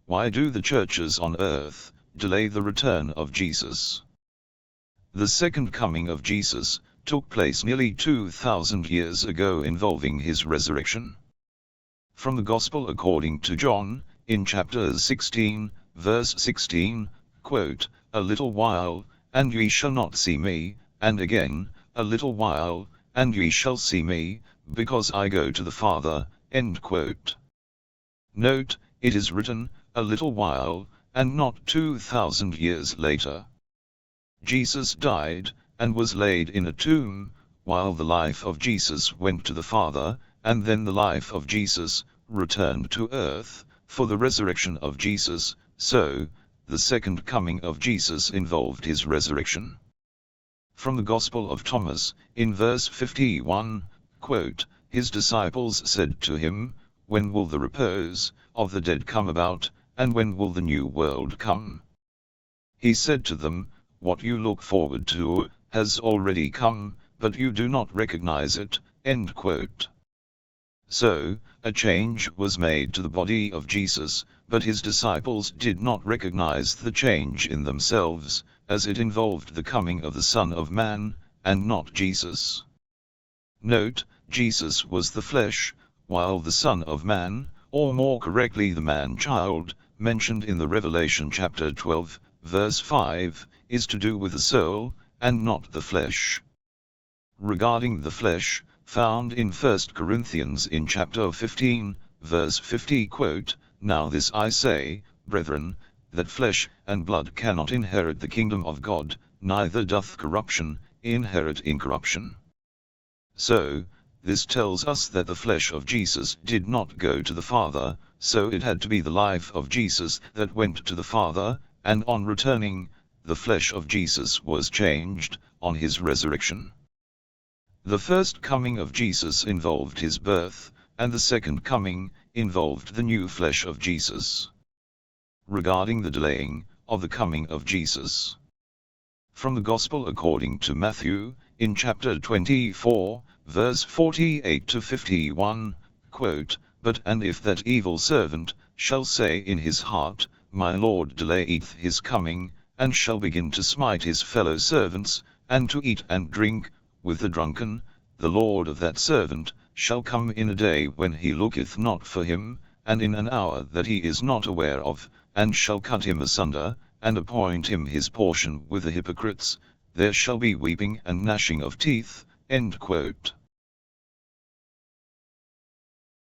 Why do the churches on earth delay the return of Jesus? The second coming of Jesus took place nearly 2,000 years ago, involving his resurrection. From the Gospel according to John, in chapter 16, verse 16, quote, "A little while, and ye shall not see me, and again, a little while, and ye shall see me, because I go to the Father," end quote. Note, it is written, a little while, and not 2,000 years later. Jesus died, and was laid in a tomb, while the life of Jesus went to the Father, and then the life of Jesus returned to earth, for the resurrection of Jesus, so, the second coming of Jesus involved his resurrection. From the Gospel of Thomas, in verse 51, quote, "His disciples said to him, When will the repose of the dead come about, and when will the new world come? He said to them, What you look forward to has already come, but you do not recognize it," end quote. So, a change was made to the body of Jesus, but his disciples did not recognize the change in themselves, as it involved the coming of the Son of Man, and not Jesus. Note, Jesus was the flesh, while the Son of Man, or more correctly the man-child, mentioned in the Revelation chapter 12, verse 5, is to do with the soul, and not the flesh. Regarding the flesh, found in 1 Corinthians in chapter 15, verse 50, quote, "Now this I say, brethren, that flesh and blood cannot inherit the kingdom of God, neither doth corruption inherit incorruption." So, this tells us that the flesh of Jesus did not go to the Father, so it had to be the life of Jesus that went to the Father, and on returning, the flesh of Jesus was changed, on his resurrection. The first coming of Jesus involved his birth, and the second coming involved the new flesh of Jesus. Regarding the delaying of the coming of Jesus. From the Gospel according to Matthew, in chapter 24, verse 48 to 51, quote, "But and if that evil servant shall say in his heart, My Lord delayeth his coming, and shall begin to smite his fellow servants, and to eat and drink with the drunken, the Lord of that servant shall come in a day when he looketh not for him, and in an hour that he is not aware of, and shall cut him asunder, and appoint him his portion with the hypocrites, there shall be weeping and gnashing of teeth," end quote.